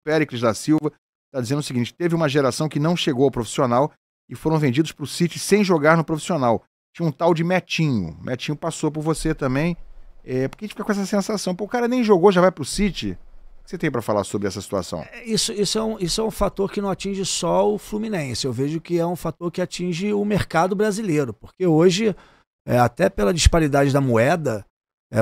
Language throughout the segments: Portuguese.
Péricles da Silva está dizendo o seguinte: teve uma geração que não chegou ao profissional e foram vendidos para o City sem jogar no profissional. Tinha um tal de Metinho. Metinho passou por você também. Porque a gente fica com essa sensação, pô, o cara nem jogou, já vai pro City. O que você tem para falar sobre essa situação? Isso é um fator que não atinge só o Fluminense. Eu vejo que é um fator que atinge o mercado brasileiro. Porque hoje, até pela disparidade da moeda,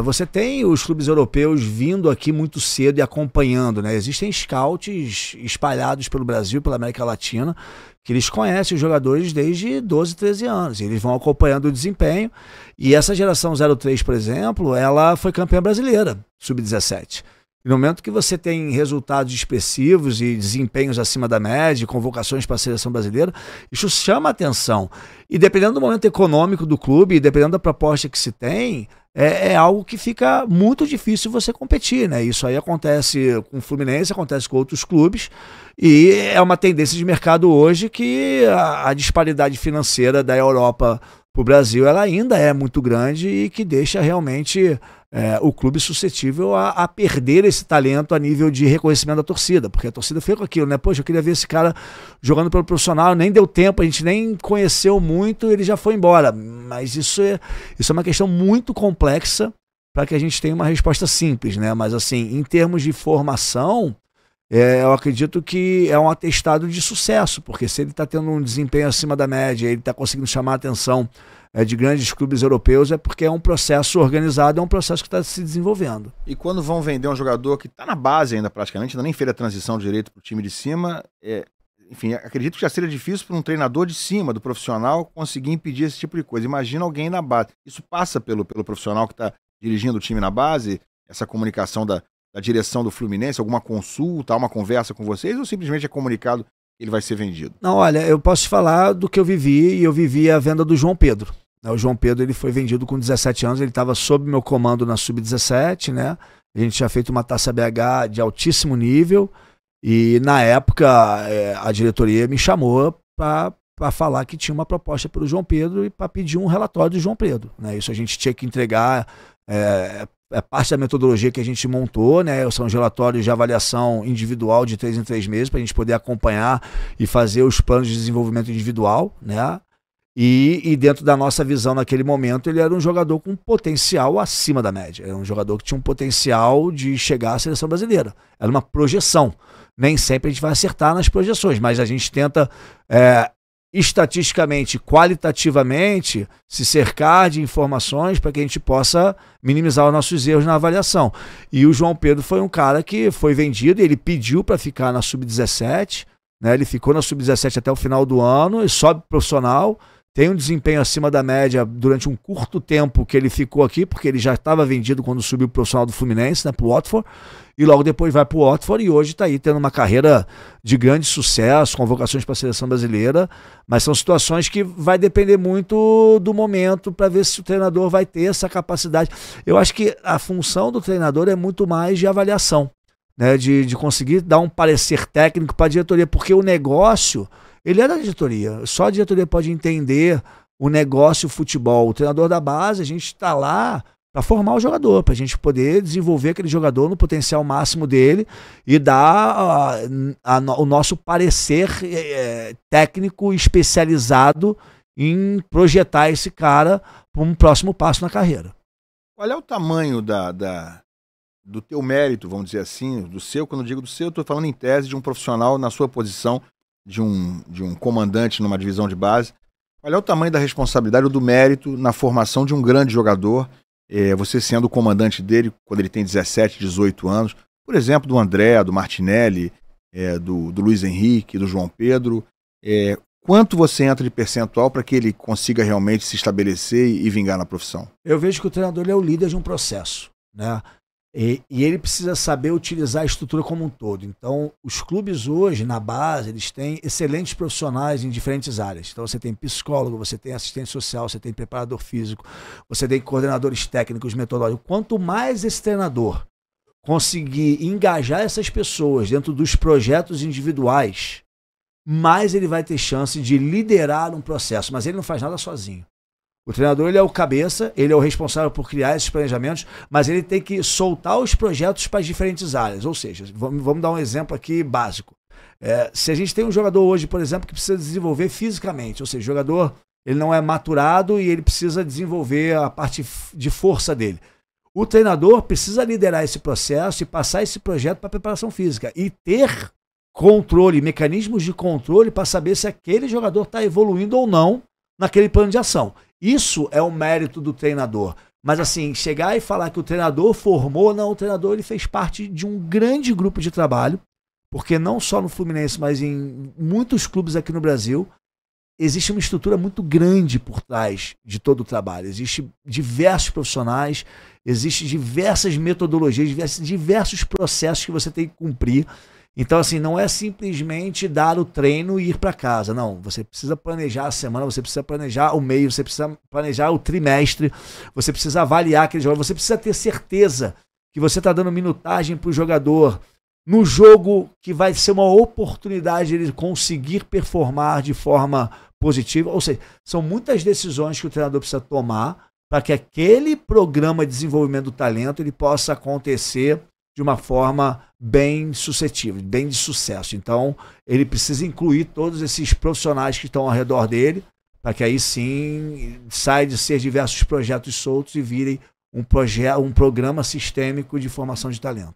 você tem os clubes europeus vindo aqui muito cedo e acompanhando, né? Existem scouts espalhados pelo Brasil, pela América Latina, que eles conhecem os jogadores desde 12, 13 anos. Eles vão acompanhando o desempenho. E essa geração 03, por exemplo, ela foi campeã brasileira, sub-17. No momento que você tem resultados expressivos e desempenhos acima da média, convocações para a seleção brasileira, isso chama atenção. E dependendo do momento econômico do clube, dependendo da proposta que se tem, é algo que fica muito difícil você competir, né? Isso aí acontece com o Fluminense, acontece com outros clubes, e é uma tendência de mercado hoje que a disparidade financeira da Europa para o Brasil ela ainda é muito grande e que deixa realmente o clube suscetível a perder esse talento a nível de reconhecimento da torcida, porque a torcida fica com aquilo, né? Poxa, eu queria ver esse cara jogando pelo profissional, nem deu tempo, a gente nem conheceu muito, ele já foi embora. Mas isso é uma questão muito complexa para que a gente tenha uma resposta simples, né? Mas assim, em termos de formação, eu acredito que é um atestado de sucesso, porque se ele está tendo um desempenho acima da média, ele está conseguindo chamar a atenção de grandes clubes europeus, é porque é um processo organizado, é um processo que está se desenvolvendo. E quando vão vender um jogador que está na base ainda praticamente, ainda nem fez a transição direito para o time de cima, enfim, acredito que já seria difícil para um treinador de cima do profissional conseguir impedir esse tipo de coisa. Imagina alguém na base. Isso passa pelo profissional que está dirigindo o time na base, essa comunicação da direção do Fluminense, alguma consulta, uma conversa com vocês, ou simplesmente é comunicado que ele vai ser vendido? Não, olha, eu posso te falar do que eu vivi, e eu vivi a venda do João Pedro. O João Pedro ele foi vendido com 17 anos, ele estava sob meu comando na Sub-17, né? A gente tinha feito uma Taça BH de altíssimo nível, e na época a diretoria me chamou para falar que tinha uma proposta para o João Pedro e para pedir um relatório do João Pedro, né? Isso a gente tinha que entregar, é parte da metodologia que a gente montou, né? São os relatórios de avaliação individual de 3 em 3 meses para a gente poder acompanhar e fazer os planos de desenvolvimento individual, né? E dentro da nossa visão naquele momento, ele era um jogador com potencial acima da média. Era um jogador que tinha um potencial de chegar à seleção brasileira. Era uma projeção. Nem sempre a gente vai acertar nas projeções, mas a gente tenta estatisticamente, qualitativamente, se cercar de informações para que a gente possa minimizar os nossos erros na avaliação. E o João Pedro foi um cara que foi vendido, ele pediu para ficar na Sub-17, né? Ele ficou na Sub-17 até o final do ano, e sobe profissional, tem um desempenho acima da média durante um curto tempo que ele ficou aqui, porque ele já estava vendido quando subiu o profissional do Fluminense, né, para o Watford, e logo depois vai para o Watford, e hoje está aí tendo uma carreira de grande sucesso, convocações para a seleção brasileira, mas são situações que vai depender muito do momento para ver se o treinador vai ter essa capacidade. Eu acho que a função do treinador é muito mais de avaliação, né, de conseguir dar um parecer técnico para a diretoria, porque o negócio ele é da diretoria, só a diretoria pode entender o negócio, o futebol. O treinador da base, a gente está lá para formar o jogador, para a gente poder desenvolver aquele jogador no potencial máximo dele e dar o nosso parecer técnico especializado em projetar esse cara para um próximo passo na carreira. Qual é o tamanho do teu mérito, vamos dizer assim, do seu? Quando eu digo do seu, eu estou falando em tese de um profissional na sua posição, de um comandante numa divisão de base. Qual é o tamanho da responsabilidade ou do mérito na formação de um grande jogador, você sendo o comandante dele quando ele tem 17, 18 anos, por exemplo, do André, do Martinelli, do Luiz Henrique, do João Pedro, quanto você entra de percentual para que ele consiga realmente se estabelecer e vingar na profissão? Eu vejo que o treinador é o líder de um processo, né? E ele precisa saber utilizar a estrutura como um todo. Então, os clubes hoje, na base, eles têm excelentes profissionais em diferentes áreas. Então, você tem psicólogo, você tem assistente social, você tem preparador físico, você tem coordenadores técnicos, metodólogos. Quanto mais esse treinador conseguir engajar essas pessoas dentro dos projetos individuais, mais ele vai ter chance de liderar um processo. Mas ele não faz nada sozinho. O treinador, ele é o cabeça, ele é o responsável por criar esses planejamentos, mas ele tem que soltar os projetos para as diferentes áreas. Ou seja, vamos dar um exemplo aqui básico. Se a gente tem um jogador hoje, por exemplo, que precisa desenvolver fisicamente, ou seja, o jogador ele não é maturado e ele precisa desenvolver a parte de força dele. O treinador precisa liderar esse processo e passar esse projeto para a preparação física e ter controle, mecanismos de controle para saber se aquele jogador está evoluindo ou não naquele plano de ação. Isso é o mérito do treinador. Mas assim, chegar e falar que o treinador formou, não, o treinador ele fez parte de um grande grupo de trabalho, porque não só no Fluminense, mas em muitos clubes aqui no Brasil, existe uma estrutura muito grande por trás de todo o trabalho. Existem diversos profissionais, existem diversas metodologias, diversos processos que você tem que cumprir. Então, assim, não é simplesmente dar o treino e ir para casa. Não, você precisa planejar a semana, você precisa planejar o mês, você precisa planejar o trimestre, você precisa avaliar aquele jogador, você precisa ter certeza que você está dando minutagem para o jogador no jogo que vai ser uma oportunidade de ele conseguir performar de forma positiva. Ou seja, são muitas decisões que o treinador precisa tomar para que aquele programa de desenvolvimento do talento ele possa acontecer de uma forma bem suscetível, bem de sucesso. Então, ele precisa incluir todos esses profissionais que estão ao redor dele, para que aí sim saia de ser diversos projetos soltos e virem um programa sistêmico de formação de talento.